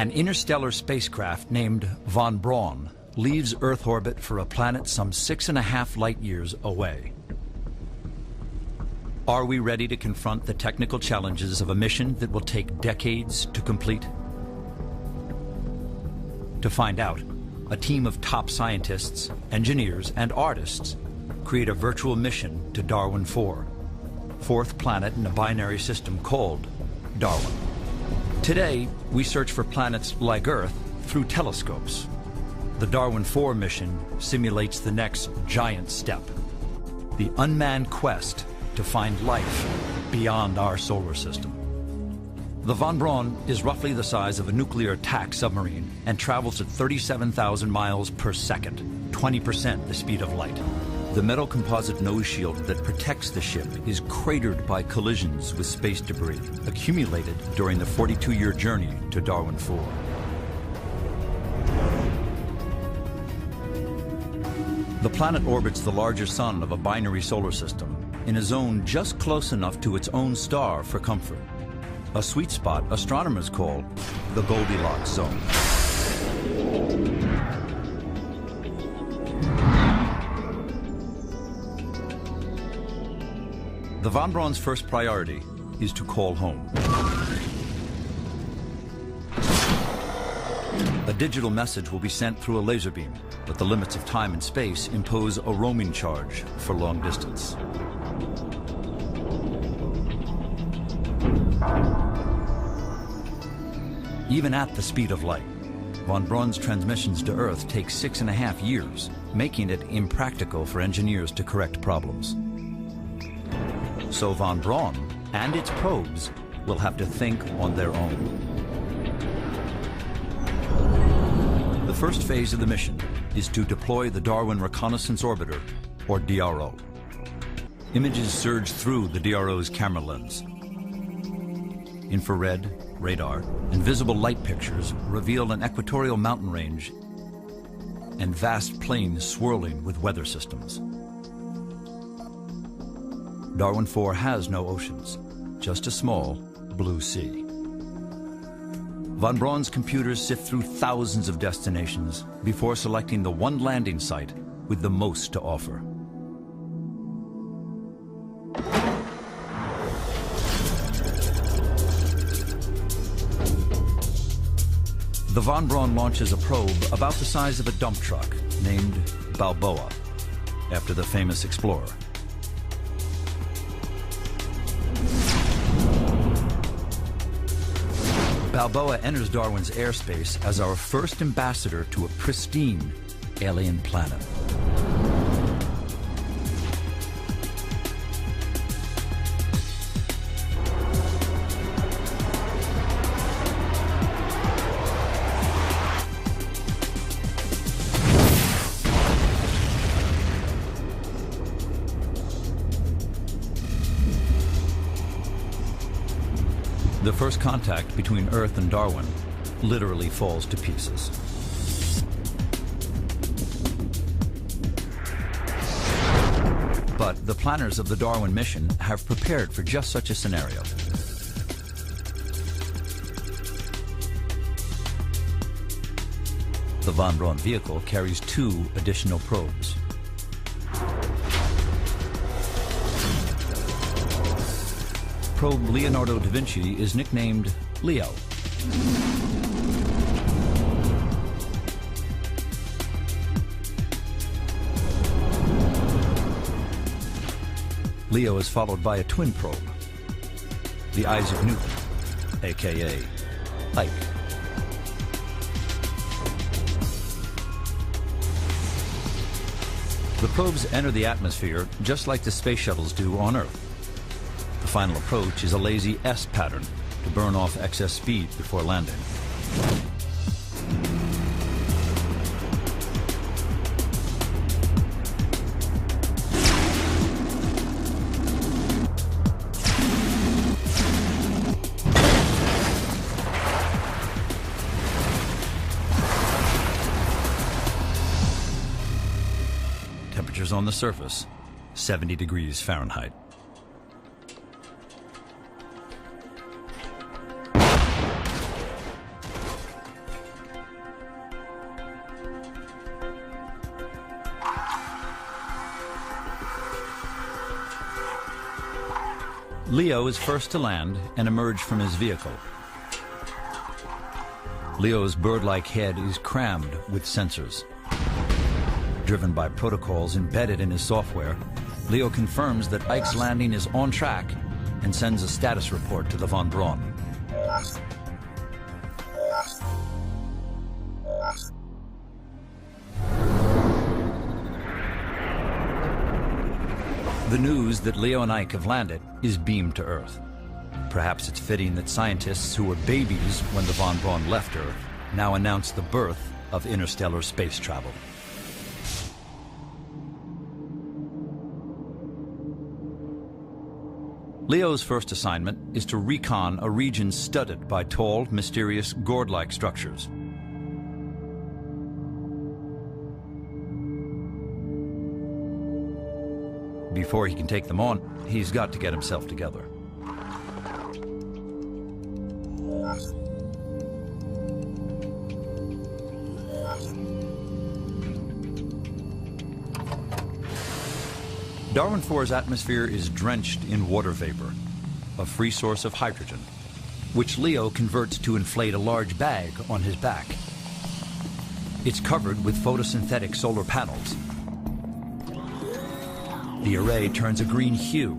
An interstellar spacecraft named Von Braun leaves Earth orbit for a planet some 6.5 light years away. Are we ready to confront the technical challenges of a mission that will take decades to complete? To find out, a team of top scientists, engineers, and artists create a virtual mission to Darwin IV, fourth planet in a binary system called Darwin. Today, we search for planets like Earth through telescopes. The Darwin IV mission simulates the next giant step, the unmanned quest to find life beyond our solar system. The Von Braun is roughly the size of a nuclear attack submarine and travels at 37,000 miles per second, 20% the speed of light. The metal composite nose shield that protects the ship is cratered by collisions with space debris accumulated during the 42-year journey to Darwin IV. The planet orbits the larger sun of a binary solar system in a zone just close enough to its own star for comfort, a sweet spot astronomers call the Goldilocks zone. The Von Braun's first priority is to call home. A digital message will be sent through a laser beam, but the limits of time and space impose a roaming charge for long distance. Even at the speed of light, Von Braun's transmissions to Earth take 6.5 years, making it impractical for engineers to correct problems. So Von Braun and its probes will have to think on their own. The first phase of the mission is to deploy the Darwin Reconnaissance Orbiter, or DRO. Images surge through the DRO's camera lens. Infrared, radar, and visible light pictures reveal an equatorial mountain range and vast plains swirling with weather systems. Darwin IV has no oceans, just a small blue sea. Von Braun's computers sift through thousands of destinations before selecting the one landing site with the most to offer. The Von Braun launches a probe about the size of a dump truck named Barlowe, after the famous explorer. Barlowe enters Darwin's airspace as our first ambassador to a pristine alien planet. The first contact between Earth and Darwin literally falls to pieces. But the planners of the Darwin mission have prepared for just such a scenario. The Von Braun vehicle carries 2 additional probes. Probe Leonardo da Vinci is nicknamed Leo. Leo is followed by a twin probe, the Isaac Newton, aka Ike. The probes enter the atmosphere just like the space shuttles do on Earth. The final approach is a lazy S pattern to burn off excess speed before landing. Temperatures on the surface, 70 degrees Fahrenheit. Leo is first to land and emerge from his vehicle. Leo's bird-like head is crammed with sensors. Driven by protocols embedded in his software, Leo confirms that Ike's landing is on track and sends a status report to the Von Braun. The news that Leo and Ike have landed is beamed to Earth. Perhaps it's fitting that scientists who were babies when the Von Braun left Earth now announce the birth of interstellar space travel. Leo's first assignment is to recon a region studded by tall, mysterious, gourd-like structures. Before he can take them on, he's got to get himself together. Darwin IV's atmosphere is drenched in water vapor, a free source of hydrogen, which Leo converts to inflate a large bag on his back. It's covered with photosynthetic solar panels. The array turns a green hue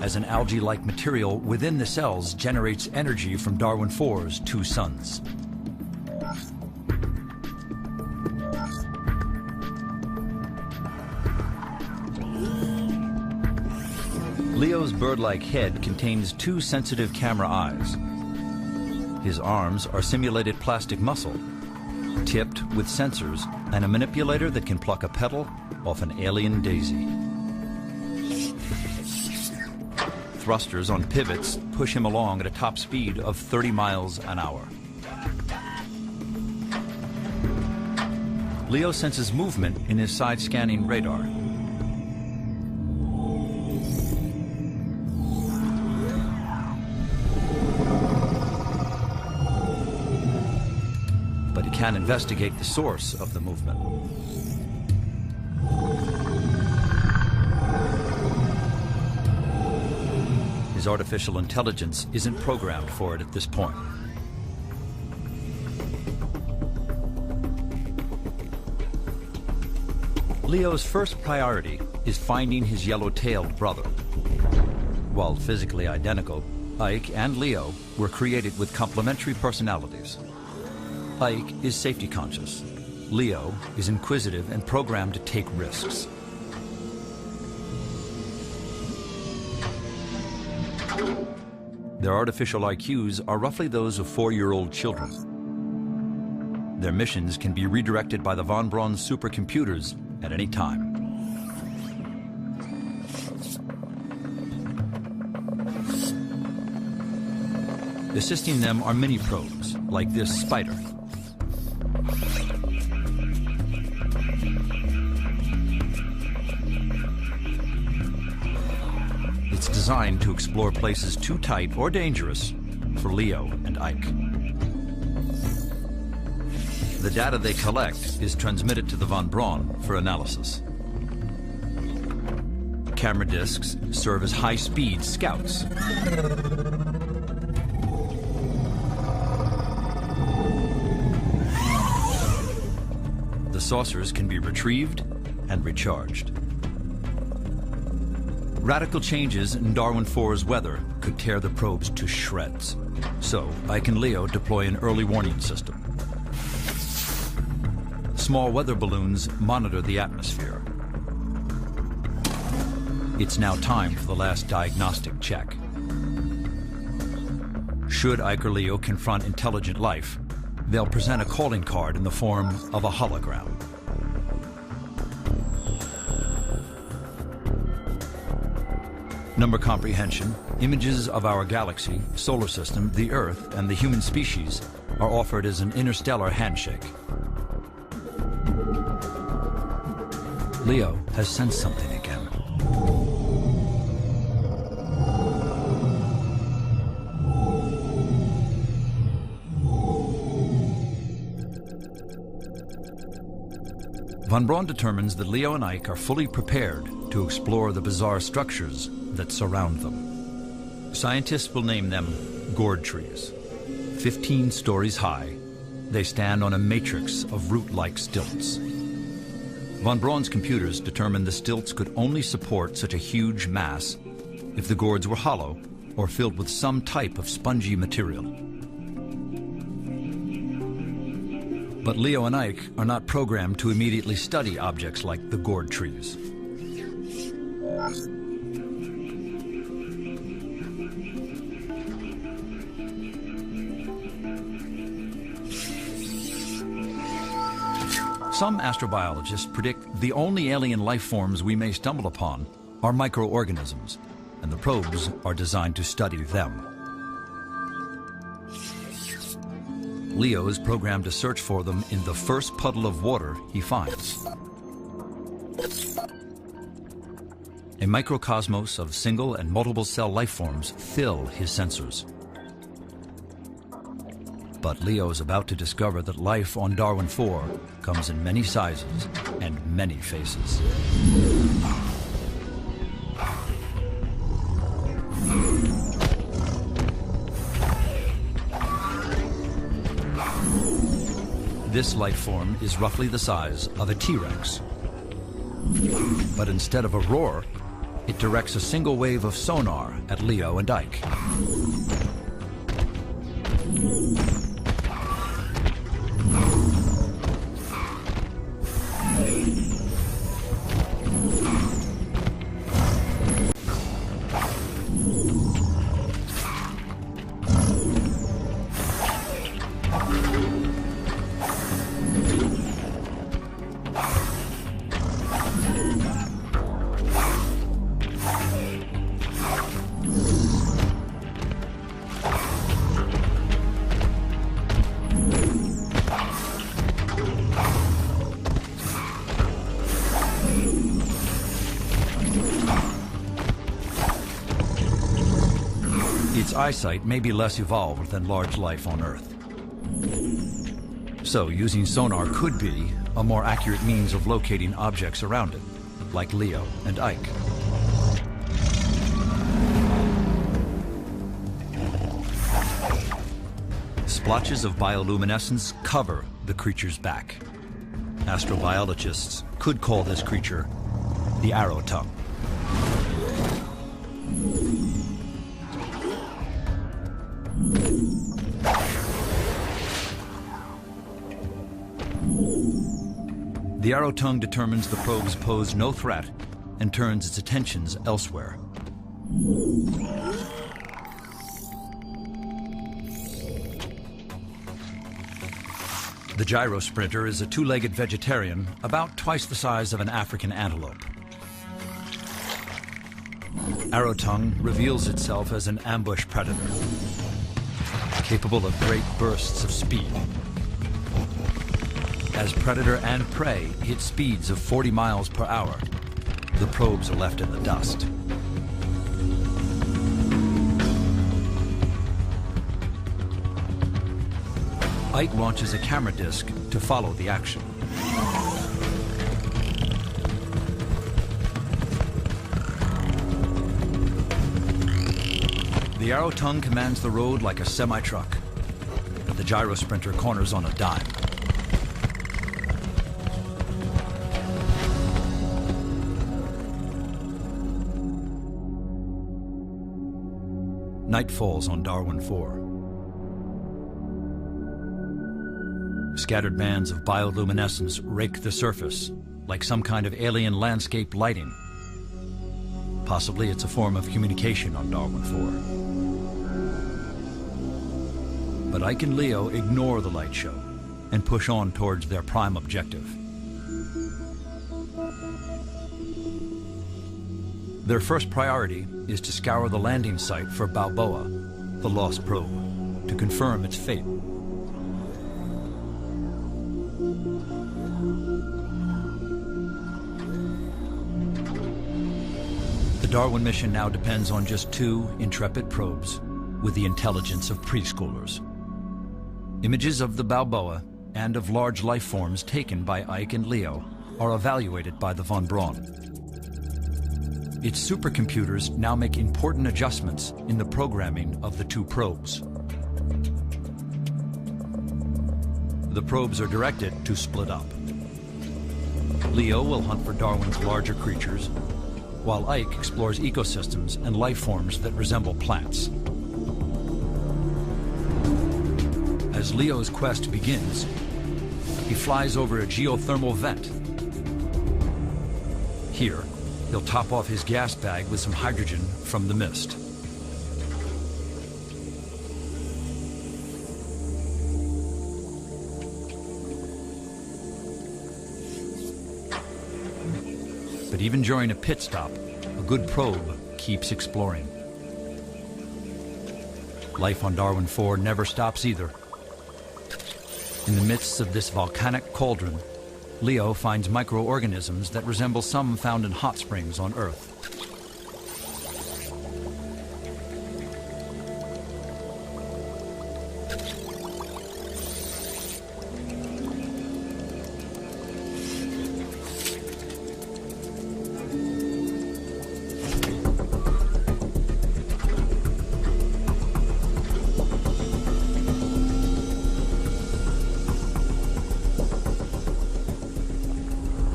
as an algae-like material within the cells generates energy from Darwin IV's two suns. Leo's bird-like head contains two sensitive camera eyes. His arms are simulated plastic muscle, tipped with sensors and a manipulator that can pluck a petal off an alien daisy. Thrusters on pivots push him along at a top speed of 30 miles an hour. Leo senses movement in his side-scanning radar. But he can't investigate the source of the movement. His artificial intelligence isn't programmed for it at this point. Leo's first priority is finding his yellow-tailed brother. While physically identical, Ike and Leo were created with complementary personalities. Ike is safety conscious. Leo is inquisitive and programmed to take risks. Their artificial IQs are roughly those of 4-year-old children. Their missions can be redirected by the Von Braun supercomputers at any time. Assisting them are mini-probes, like this spider. It's designed to explore places too tight or dangerous for Leo and Ike. The data they collect is transmitted to the Von Braun for analysis. Camera discs serve as high-speed scouts. The saucers can be retrieved and recharged. Radical changes in Darwin IV's weather could tear the probes to shreds. So Ike and Leo deploy an early warning system. Small weather balloons monitor the atmosphere. It's now time for the last diagnostic check. Should Ike or Leo confront intelligent life, they'll present a calling card in the form of a hologram. Number comprehension, images of our galaxy, solar system, the Earth, and the human species are offered as an interstellar handshake. Leo has sensed something again. Von Braun determines that Leo and Ike are fully prepared to explore the bizarre structures that surround them. Scientists will name them gourd trees. 15 stories high, they stand on a matrix of root-like stilts. Von Braun's computers determined the stilts could only support such a huge mass if the gourds were hollow or filled with some type of spongy material. But Leo and Ike are not programmed to immediately study objects like the gourd trees. Some astrobiologists predict the only alien life forms we may stumble upon are microorganisms, and the probes are designed to study them. Leo is programmed to search for them in the first puddle of water he finds. A microcosmos of single and multiple cell life forms fill his sensors. But Leo is about to discover that life on Darwin IV comes in many sizes and many faces. This life form is roughly the size of a T-Rex. But instead of a roar, it directs a single wave of sonar at Leo and Ike. Its eyesight may be less evolved than large life on Earth. So using sonar could be a more accurate means of locating objects around it, like Leo and Ike. Splotches of bioluminescence cover the creature's back. Astrobiologists could call this creature the arrow tongue. The arrow tongue determines the probes pose no threat and turns its attentions elsewhere. The gyrosprinter is a two-legged vegetarian about twice the size of an African antelope. Arrow tongue reveals itself as an ambush predator, capable of great bursts of speed. As predator and prey hit speeds of 40 miles per hour, the probes are left in the dust. Ike launches a camera disc to follow the action. The arrow tongue commands the road like a semi-truck, but the gyrosprinter corners on a dime. Night falls on Darwin IV. Scattered bands of bioluminescence rake the surface like some kind of alien landscape lighting. Possibly it's a form of communication on Darwin IV. But Ike and Leo ignore the light show and push on towards their prime objective. Their first priority is to scour the landing site for Barlowe, the lost probe, to confirm its fate. The Darwin mission now depends on just 2 intrepid probes with the intelligence of preschoolers. Images of the Barlowe and of large life forms taken by Ike and Leo are evaluated by the Von Braun. Its supercomputers now make important adjustments in the programming of the two probes. The probes are directed to split up. Leo will hunt for Darwin's larger creatures, while Ike explores ecosystems and life forms that resemble plants. As Leo's quest begins, he flies over a geothermal vent. Here, he'll top off his gas bag with some hydrogen from the mist. But even during a pit stop, a good probe keeps exploring. Life on Darwin IV never stops either. In the midst of this volcanic cauldron, Leo finds microorganisms that resemble some found in hot springs on Earth.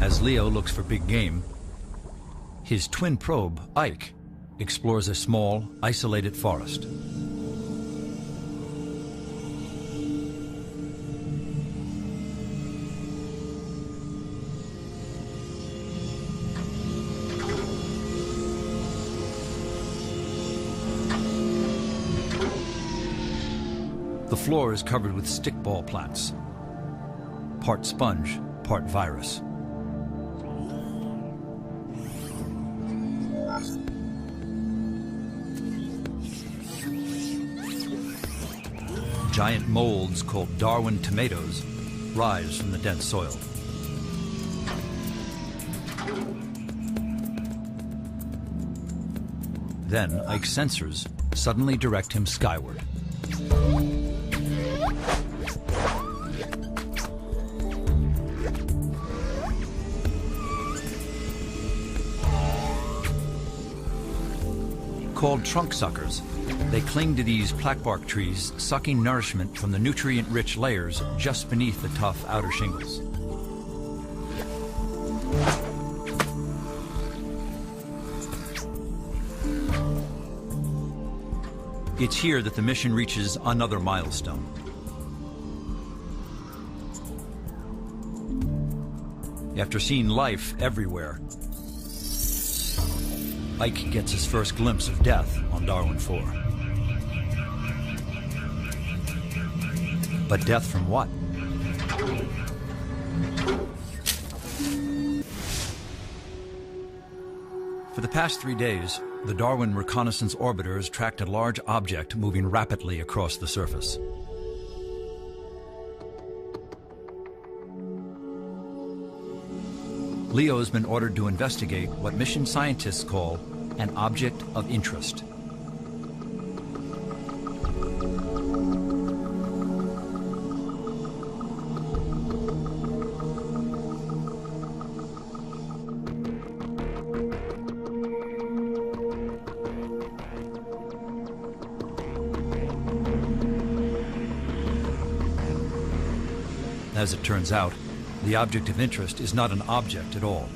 As Leo looks for big game, his twin probe, Ike, explores a small, isolated forest. The floor is covered with stickball plants, part sponge, part virus. Giant molds called Darwin tomatoes rise from the dense soil. Then Ike's sensors suddenly direct him skyward. Called trunk suckers, they cling to these plaque-bark trees, sucking nourishment from the nutrient-rich layers just beneath the tough outer shingles. It's here that the mission reaches another milestone. After seeing life everywhere, Ike gets his first glimpse of death on Darwin IV. But death from what? For the past 3 days, the Darwin reconnaissance orbiters tracked a large object moving rapidly across the surface. Leo has been ordered to investigate what mission scientists call an object of interest. As it turns out, the object of interest is not an object at all.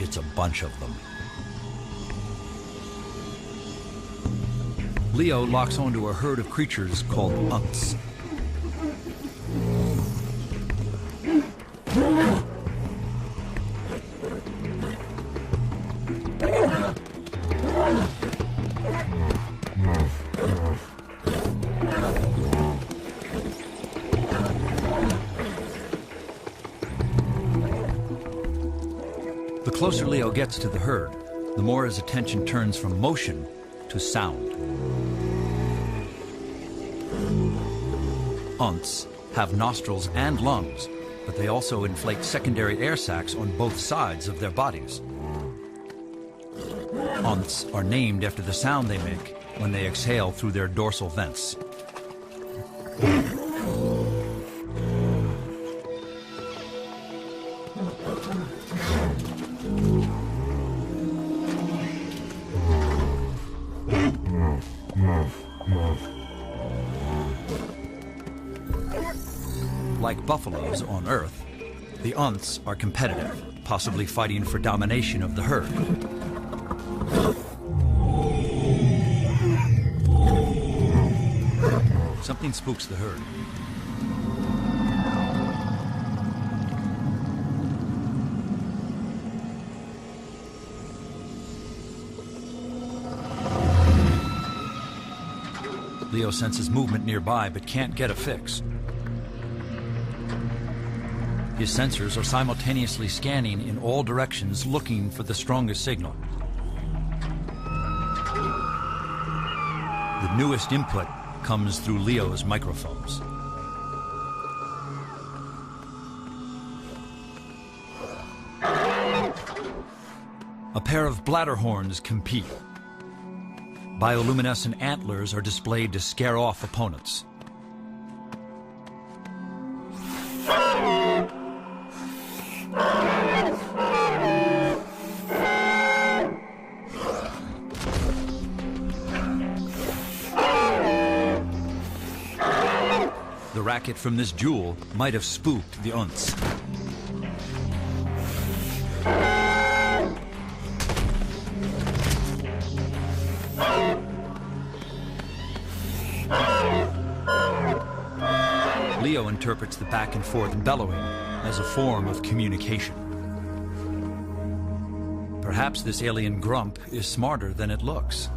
It's a bunch of them. Leo locks onto a herd of creatures called unks. The closer Leo gets to the herd, the more his attention turns from motion to sound. Unks have nostrils and lungs, but they also inflate secondary air sacs on both sides of their bodies. Unks are named after the sound they make when they exhale through their dorsal vents. Like buffaloes on Earth, the Unths are competitive, possibly fighting for domination of the herd. Something spooks the herd. Leo senses movement nearby but can't get a fix. His sensors are simultaneously scanning in all directions, looking for the strongest signal. The newest input comes through Leo's microphones. A pair of bladder horns compete. Bioluminescent antlers are displayed to scare off opponents. The racket from this duel might have spooked the Unths. Leo interprets the back and forth bellowing as a form of communication. Perhaps this alien grump is smarter than it looks.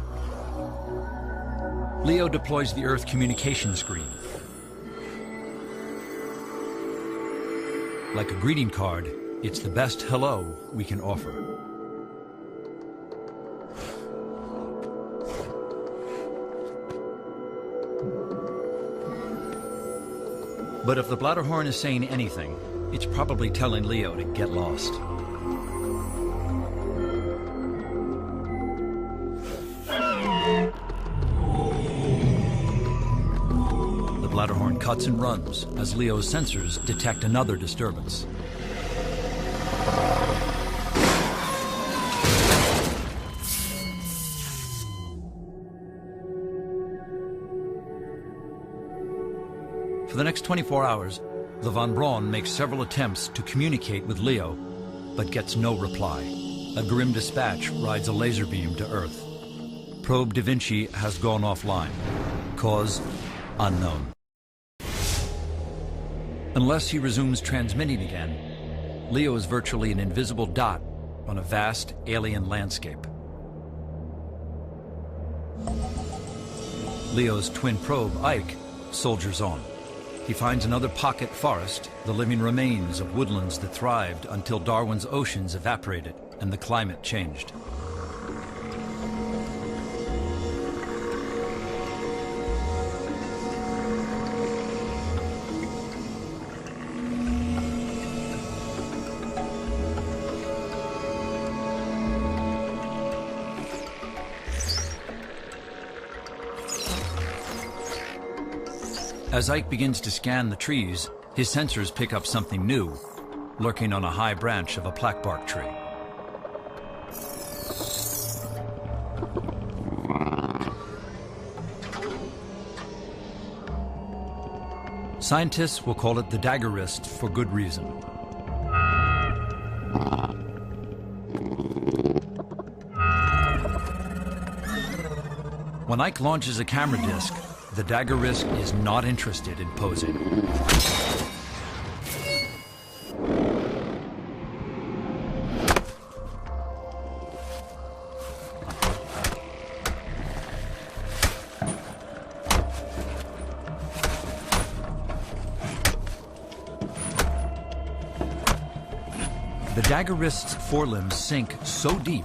Leo deploys the Earth communication screen. Like a greeting card, it's the best hello we can offer. But if the bladderhorn is saying anything, it's probably telling Leo to get lost. The bladderhorn cuts and runs as Leo's sensors detect another disturbance. For the next 24 hours, the Von Braun makes several attempts to communicate with Leo, but gets no reply. A grim dispatch rides a laser beam to Earth. Probe Da Vinci has gone offline. Cause unknown. Unless he resumes transmitting again, Leo is virtually an invisible dot on a vast alien landscape. Leo's twin probe, Ike, soldiers on. He finds another pocket forest, the living remains of woodlands that thrived until Darwin's oceans evaporated and the climate changed. As Ike begins to scan the trees, his sensors pick up something new, lurking on a high branch of a plaquebark tree. Scientists will call it the dagger wrist for good reason. When Ike launches a camera disc, the dagger wrist is not interested in posing. The dagger wrist's forelimbs sink so deep,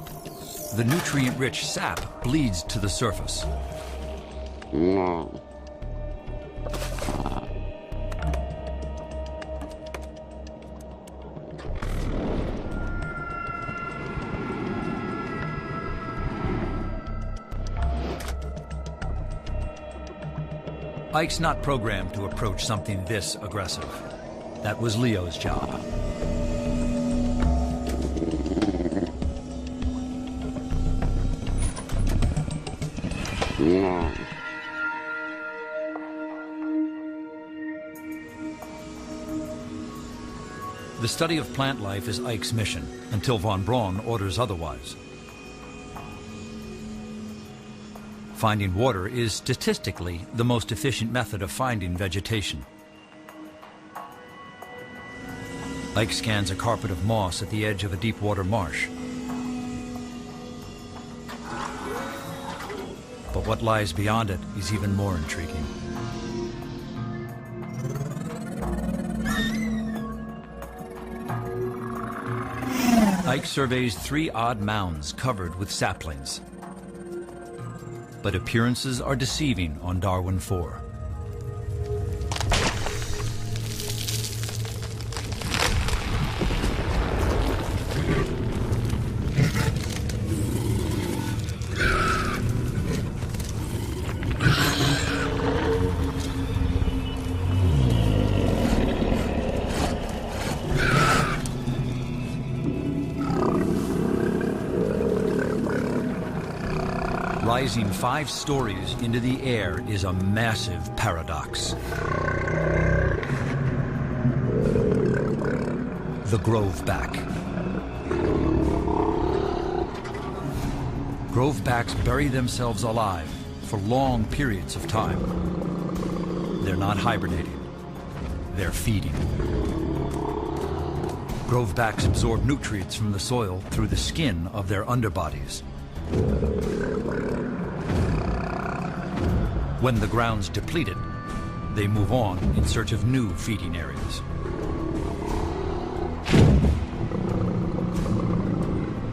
the nutrient-rich sap bleeds to the surface. Ike's not programmed to approach something this aggressive. That was Leo's job. The study of plant life is Ike's mission, until Von Braun orders otherwise. Finding water is statistically the most efficient method of finding vegetation. Ike scans a carpet of moss at the edge of a deep water marsh. But what lies beyond it is even more intriguing. Ike surveys 3 odd mounds covered with saplings. But appearances are deceiving on Darwin IV. Rising 5 stories into the air is a massive paradox. The Groveback. Grovebacks bury themselves alive for long periods of time. They're not hibernating, they're feeding. Grovebacks absorb nutrients from the soil through the skin of their underbodies. When the ground's depleted, they move on in search of new feeding areas.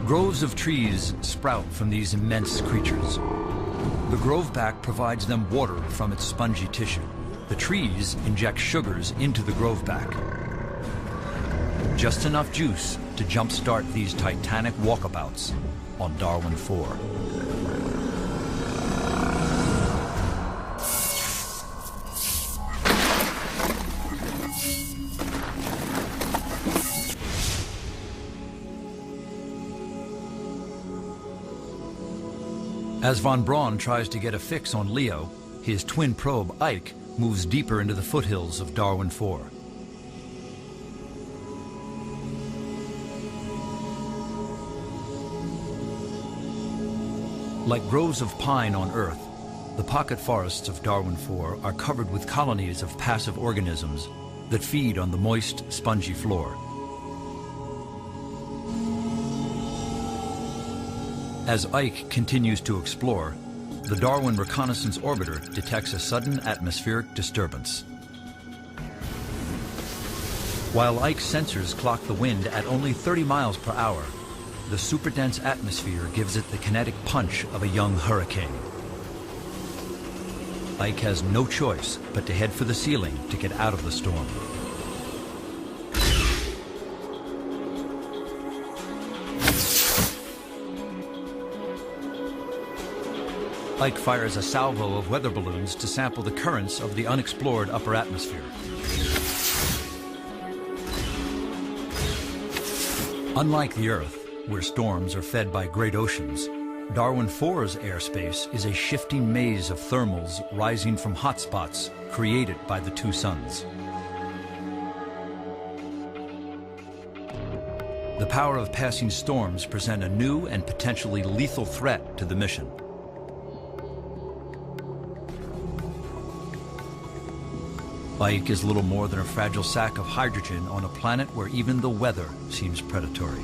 Groves of trees sprout from these immense creatures. The groveback provides them water from its spongy tissue. The trees inject sugars into the groveback. Just enough juice to jumpstart these titanic walkabouts on Darwin IV. As Von Braun tries to get a fix on Leo, his twin probe, Ike, moves deeper into the foothills of Darwin IV. Like groves of pine on Earth, the pocket forests of Darwin IV are covered with colonies of passive organisms that feed on the moist, spongy floor. As Ike continues to explore, the Darwin Reconnaissance Orbiter detects a sudden atmospheric disturbance. While Ike's sensors clock the wind at only 30 miles per hour, the superdense atmosphere gives it the kinetic punch of a young hurricane. Ike has no choice but to head for the ceiling to get out of the storm. Ike fires a salvo of weather balloons to sample the currents of the unexplored upper atmosphere. Unlike the Earth, where storms are fed by great oceans, Darwin IV's airspace is a shifting maze of thermals rising from hotspots created by the 2 suns. The power of passing storms present a new and potentially lethal threat to the mission. Ike is little more than a fragile sack of hydrogen on a planet where even the weather seems predatory.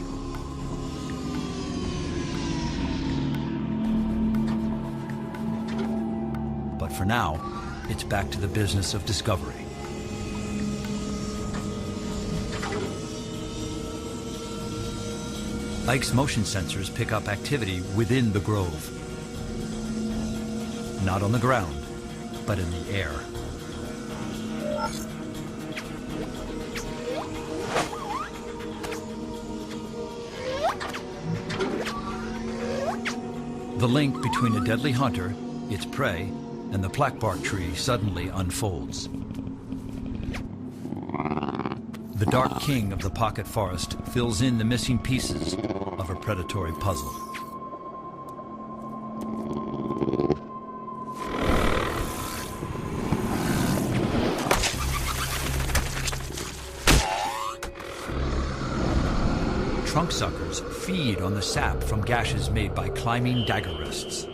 But for now, it's back to the business of discovery. Ike's motion sensors pick up activity within the grove. Not on the ground, but in the air. The link between a deadly hunter, its prey, and the blackbark tree suddenly unfolds. The dark king of the pocket forest fills in the missing pieces of a predatory puzzle. trunk suckers feed on the sap from gashes made by climbing dagger rests.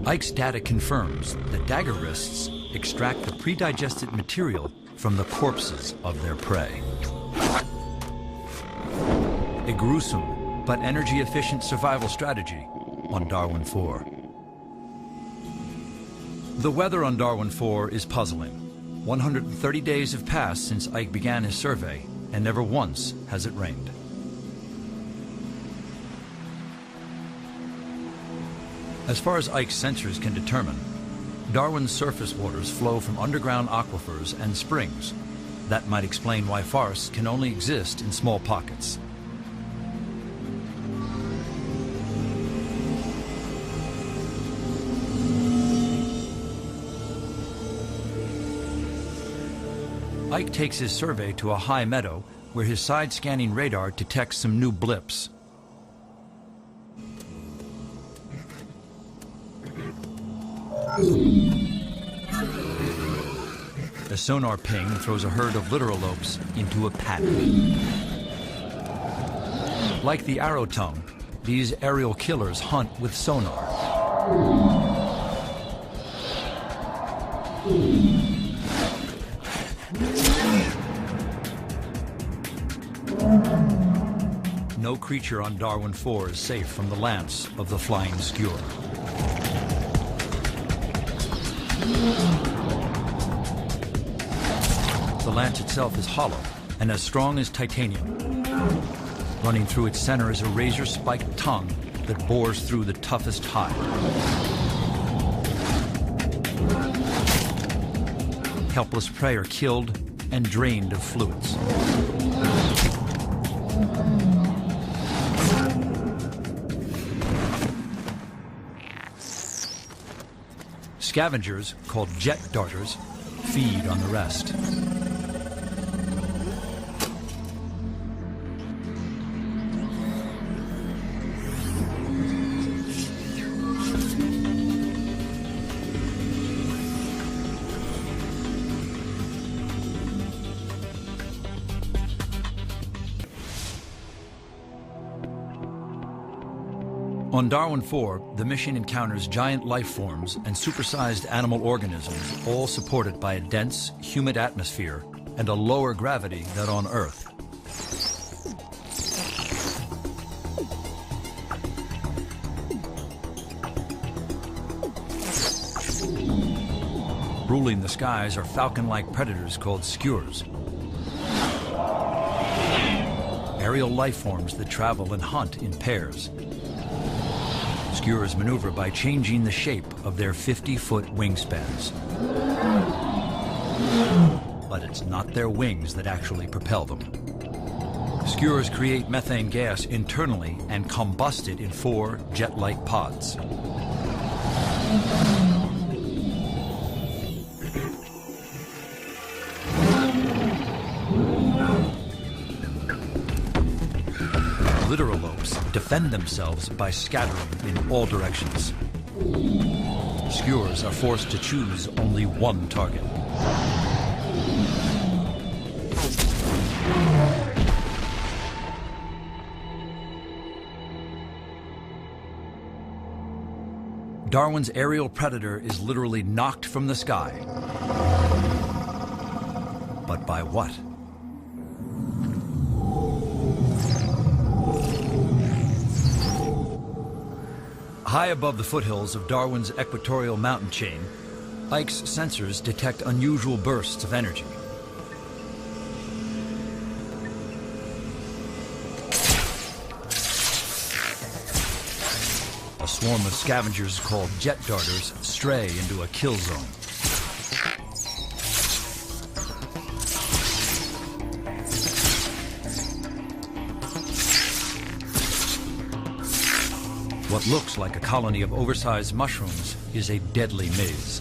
Ike's data confirms that dagger rests extract the pre-digested material from the corpses of their prey. A gruesome but energy-efficient survival strategy on Darwin IV. The weather on Darwin IV is puzzling. 130 days have passed since Ike began his survey, and never once has it rained. As far as Ike's sensors can determine, Darwin's surface waters flow from underground aquifers and springs. That might explain why forests can only exist in small pockets. Ike takes his survey to a high meadow where his side-scanning radar detects some new blips. The sonar ping throws a herd of literalopes into a paddock. Like the arrow tongue, these aerial killers hunt with sonar. No creature on Darwin IV is safe from the lance of the flying skewer. The lance itself is hollow and as strong as titanium. Running through its center is a razor-spiked tongue that bores through the toughest hide. Helpless prey are killed and drained of fluids. Scavengers, called jet darters, feed on the rest. On Darwin IV, the mission encounters giant life forms and supersized animal organisms, all supported by a dense, humid atmosphere and a lower gravity than on Earth. Ruling the skies are falcon-like predators called skewers. Aerial life forms that travel and hunt in pairs. Skewers maneuver by changing the shape of their 50-foot wingspans. But it's not their wings that actually propel them. Skewers create methane gas internally and combust it in 4 jet-like pods. Literalopes defend themselves by scattering in all directions. Skewers are forced to choose only one target. Darwin's aerial predator is literally knocked from the sky. But by what? High above the foothills of Darwin's equatorial mountain chain, Ike's sensors detect unusual bursts of energy. A swarm of scavengers called jet darters stray into a kill zone. What looks like a colony of oversized mushrooms is a deadly maze.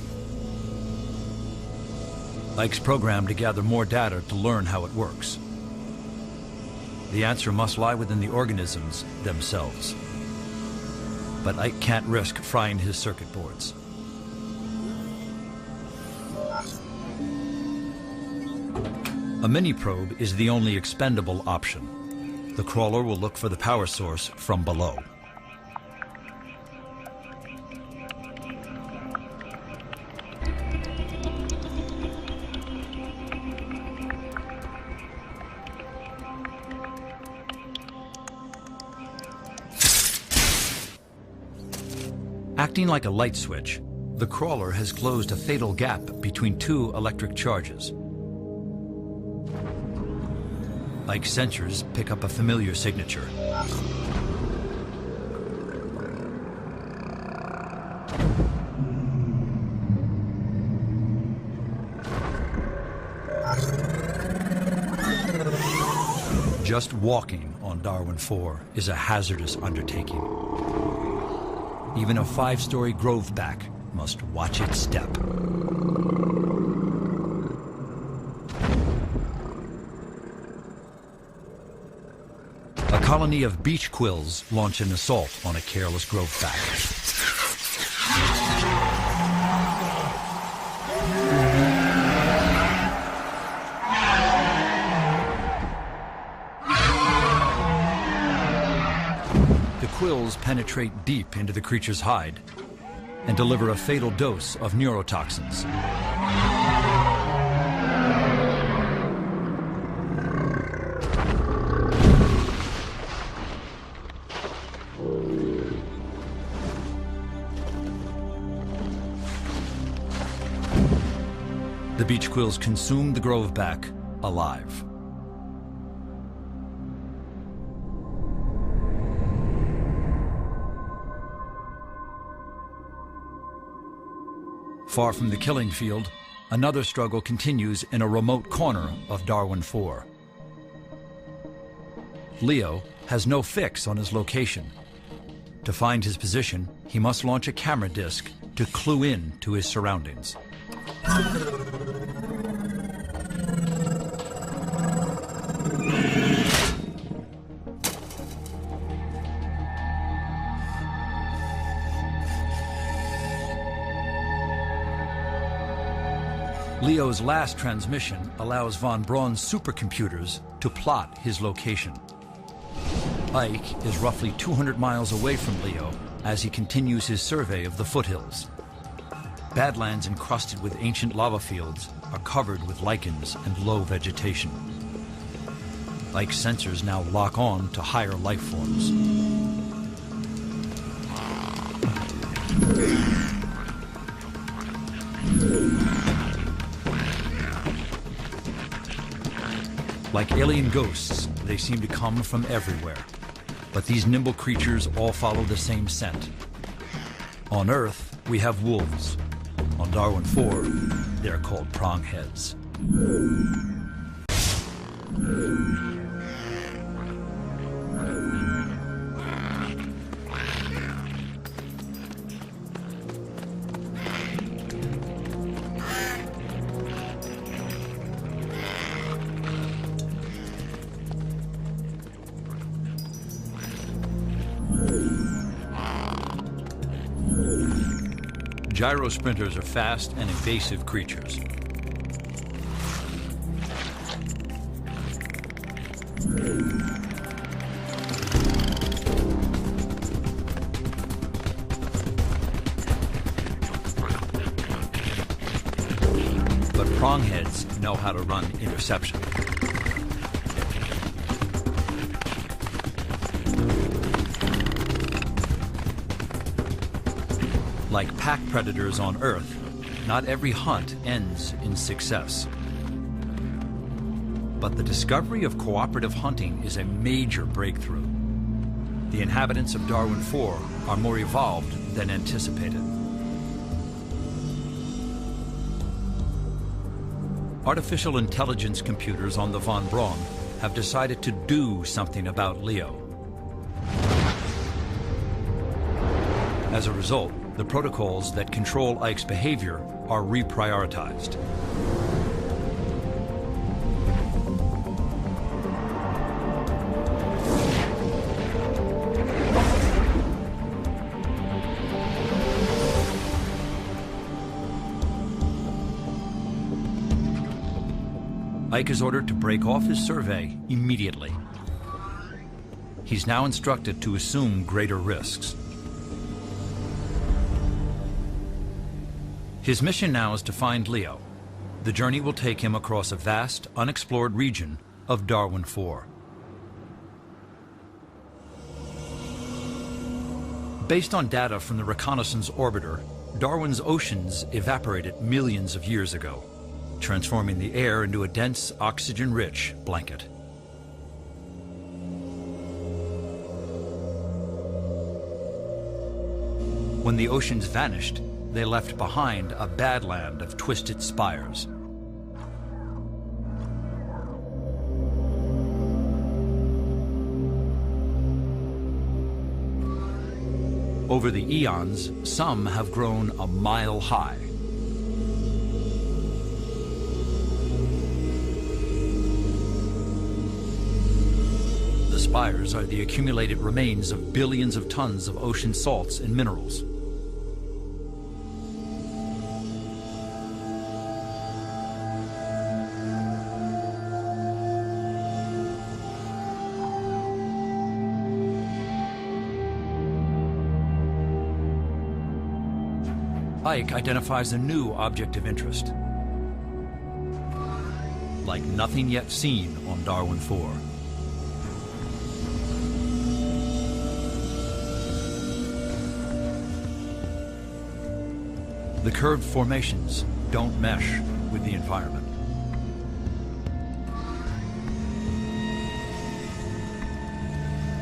Ike's programmed to gather more data to learn how it works. The answer must lie within the organisms themselves. but Ike can't risk frying his circuit boards. A mini-probe is the only expendable option. The crawler will look for the power source from below. Acting like a light switch, the crawler has closed a fatal gap between two electric charges. Ike's sensors pick up a familiar signature. Just walking on Darwin IV is a hazardous undertaking. Even a 5-story Groveback must watch its step. A colony of beach quills launch an assault on a careless Groveback. The quills penetrate deep into the creature's hide and deliver a fatal dose of neurotoxins. The beach quills consume the Groveback alive. Far from the killing field, another struggle continues in a remote corner of Darwin IV. Leo has no fix on his location. To find his position, he must launch a camera disc to clue in to his surroundings. Leo's last transmission allows Von Braun's supercomputers to plot his location. Ike is roughly 200 miles away from Leo as he continues his survey of the foothills. Badlands encrusted with ancient lava fields are covered with lichens and low vegetation. Ike's sensors now lock on to higher life forms. Like alien ghosts, they seem to come from everywhere. But these nimble creatures all follow the same scent. On Earth, we have wolves. On Darwin IV, they're called prongheads. Gyro sprinters are fast and evasive creatures. But prongheads know how to run interception. Like pack predators on Earth, not every hunt ends in success. But the discovery of cooperative hunting is a major breakthrough. The inhabitants of Darwin IV are more evolved than anticipated. Artificial intelligence computers on the Von Braun have decided to do something about Leo. As a result, the protocols that control Ike's behavior are reprioritized. Ike is ordered to break off his survey immediately. He's now instructed to assume greater risks. His mission now is to find Leo. The journey will take him across a vast, unexplored region of Darwin IV. Based on data from the reconnaissance orbiter, Darwin's oceans evaporated millions of years ago, transforming the air into a dense, oxygen-rich blanket. When the oceans vanished, they left behind a badland of twisted spires. Over the eons, some have grown a mile high. The spires are the accumulated remains of billions of tons of ocean salts and minerals. Ike identifies a new object of interest, like nothing yet seen on Darwin IV. The curved formations don't mesh with the environment.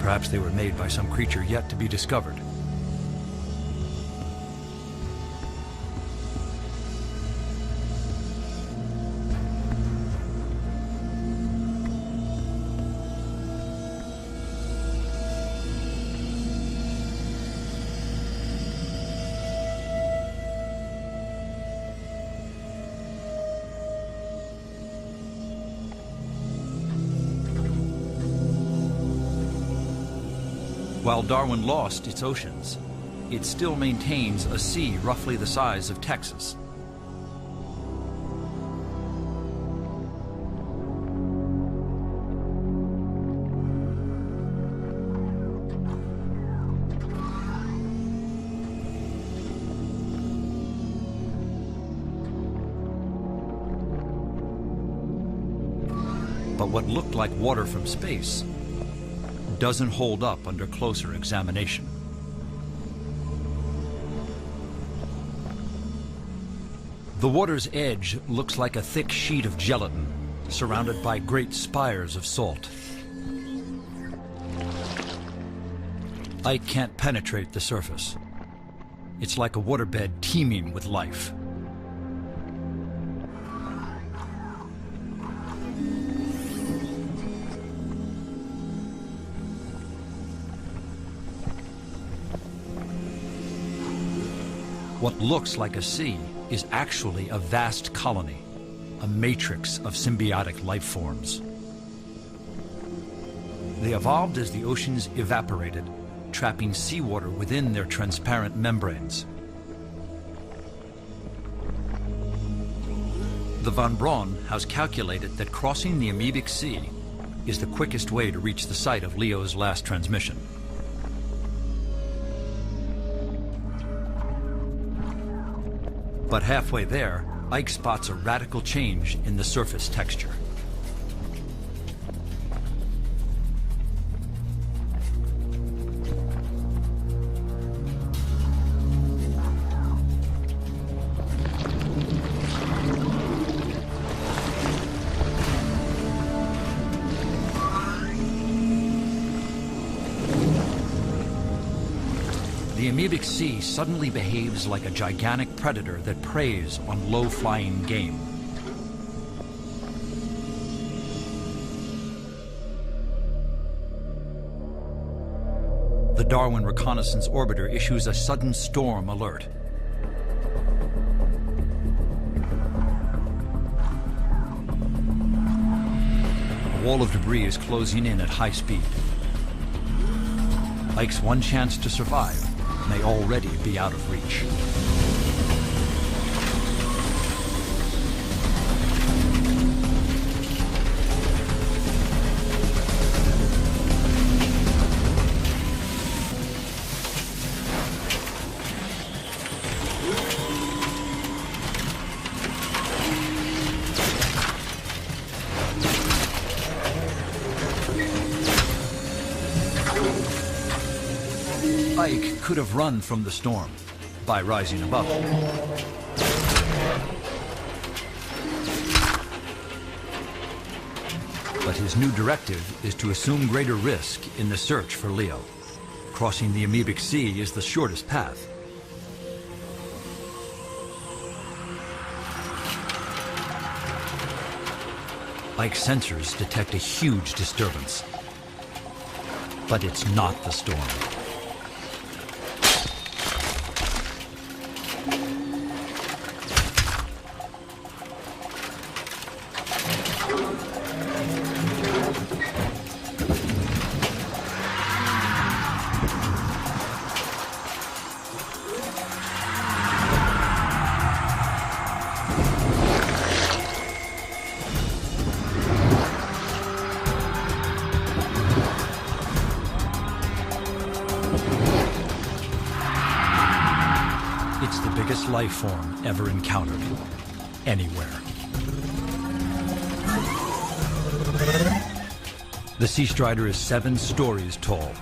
Perhaps they were made by some creature yet to be discovered. While Darwin lost its oceans, it still maintains a sea roughly the size of Texas. But what looked like water from space doesn't hold up under closer examination. The water's edge looks like a thick sheet of gelatin, surrounded by great spires of salt. Ike can't penetrate the surface. It's like a waterbed teeming with life. What looks like a sea is actually a vast colony, a matrix of symbiotic life forms. They evolved as the oceans evaporated, trapping seawater within their transparent membranes. The Von Braun has calculated that crossing the amoebic sea is the quickest way to reach the site of Leo's last transmission. But halfway there, Ike spots a radical change in the surface texture. The amoebic sea suddenly behaves like a gigantic predator that preys on low-flying game. The Darwin reconnaissance orbiter issues a sudden storm alert. A wall of debris is closing in at high speed. Ike's one chance to survive may already be out of reach. could have run from the storm by rising above it. But his new directive is to assume greater risk in the search for Leo. Crossing the amoebic sea is the shortest path. Ike's sensors detect a huge disturbance. But it's not the storm. Life form ever encountered anywhere. The Sea Strider is 7 stories tall.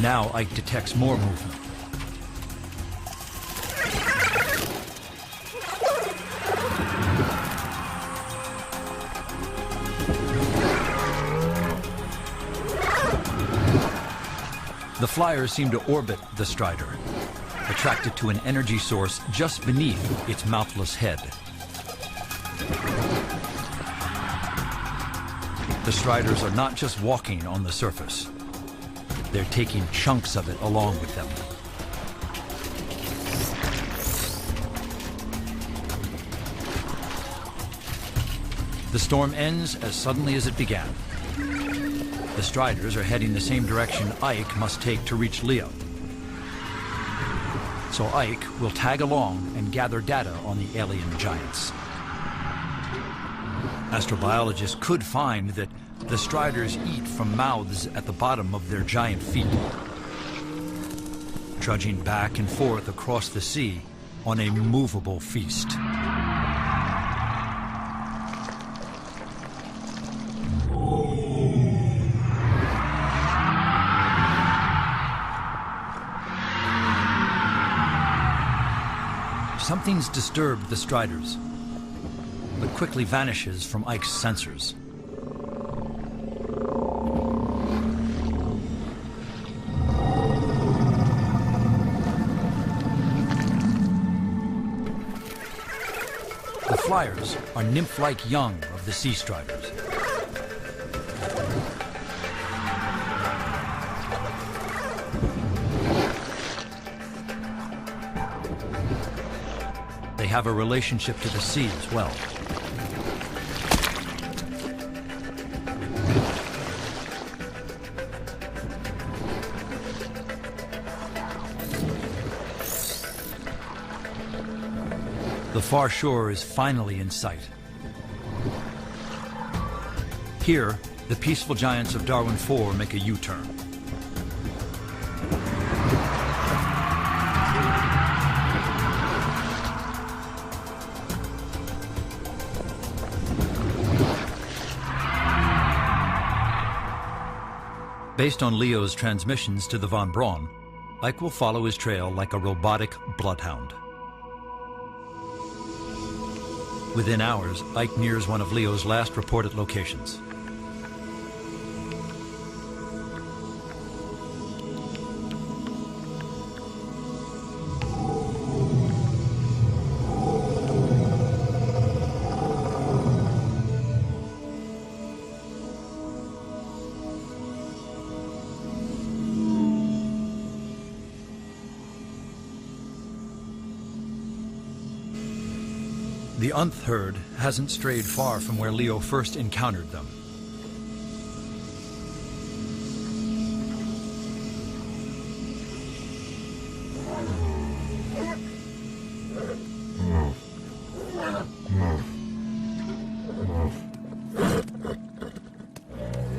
Now Ike detects more movement. The flyers seem to orbit the Strider, attracted to an energy source just beneath its mouthless head. The Striders are not just walking on the surface. They're taking chunks of it along with them. The storm ends as suddenly as it began. The Striders are heading the same direction Ike must take to reach Leo. So Ike will tag along and gather data on the alien giants. Astrobiologists could find that the Striders eat from mouths at the bottom of their giant feet, trudging back and forth across the sea on a movable feast. Something's disturbed the Striders, but quickly vanishes from Ike's sensors. The flyers are nymph-like young of the Sea Striders. They have a relationship to the sea as well. The far shore is finally in sight. Here, the peaceful giants of Darwin IV make a U-turn. Based on Leo's transmissions to the Von Braun, Ike will follow his trail like a robotic bloodhound. Within hours, Ike nears one of Leo's last reported locations. The Unth herd hasn't strayed far from where Leo first encountered them.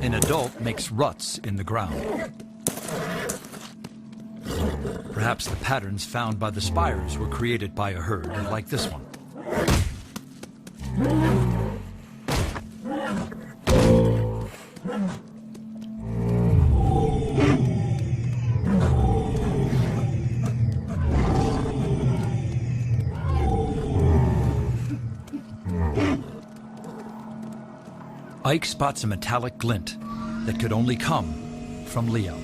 An adult makes ruts in the ground. Perhaps the patterns found by the spires were created by a herd like this one. Ike spots a metallic glint that could only come from Leo.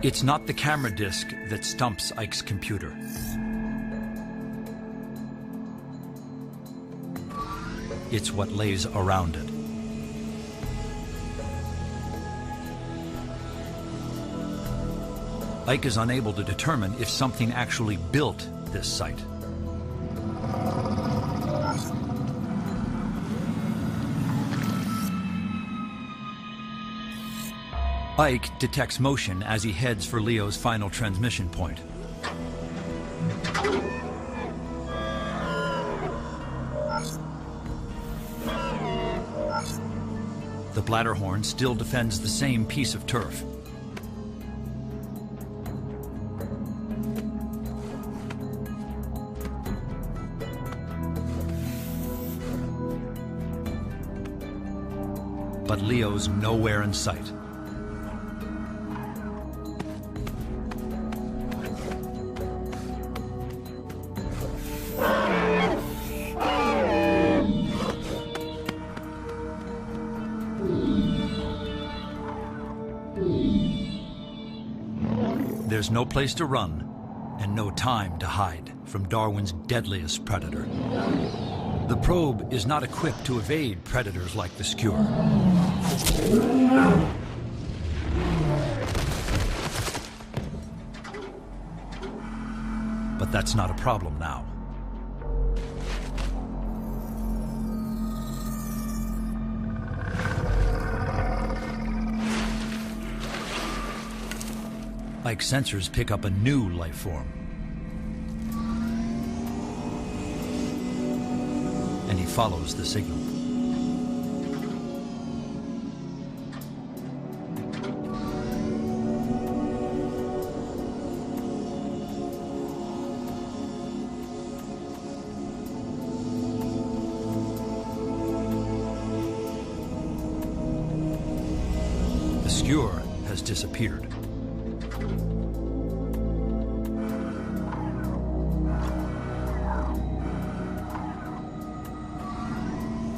It's not the camera disc that stumps Ike's computer. It's what lays around it. Ike is unable to determine if something actually built this site. Ike detects motion as he heads for Leo's final transmission point. The bladderhorn still defends the same piece of turf. But Leo's nowhere in sight. There's no place to run and no time to hide from Darwin's deadliest predator. The probe is not equipped to evade predators like the skewer. But that's not a problem now. Ike's sensors pick up a new life form. And he follows the signal. The skewer has disappeared.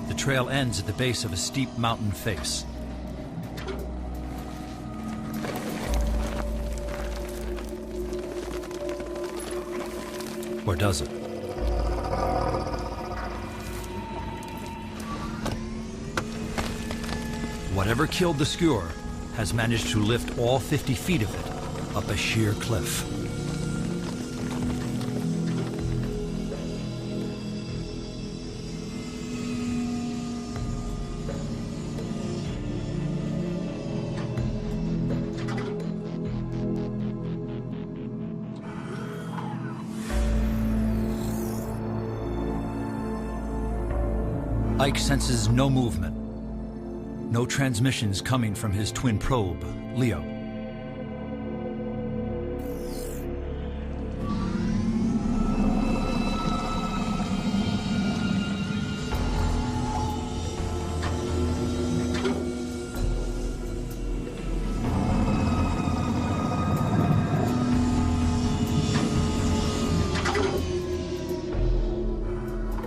The trail ends at the base of a steep mountain face. Or does it? Whatever killed the skewer has managed to lift all 50 feet of it up a sheer cliff. Ike senses no movement, no transmissions coming from his twin probe, Leo.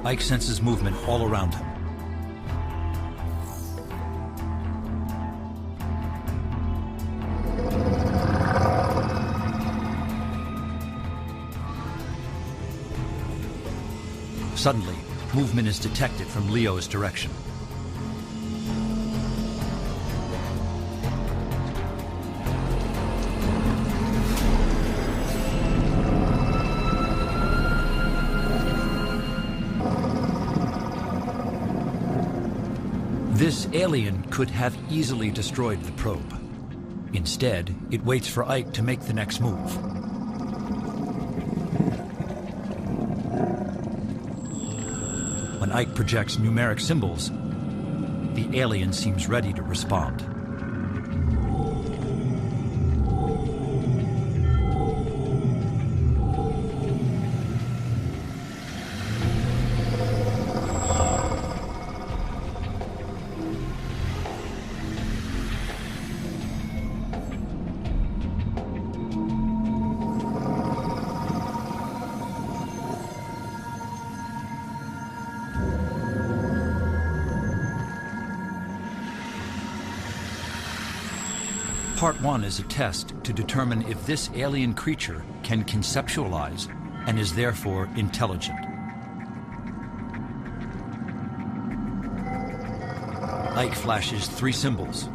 Ike senses movement all around him. Suddenly, movement is detected from Leo's direction. alien could have easily destroyed the probe. Instead, it waits for Ike to make the next move. When Ike projects numeric symbols, the alien seems ready to respond. Part 1 is a test to determine if this alien creature can conceptualize and is therefore intelligent. Ike flashes 3 symbols.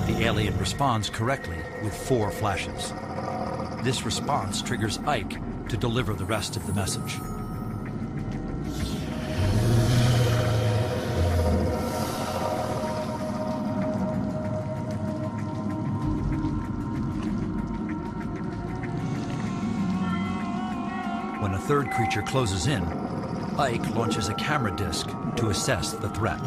The alien responds correctly with 4 flashes. This response triggers Ike to deliver the rest of the message. When a third creature closes in, Ike launches a camera disc to assess the threat.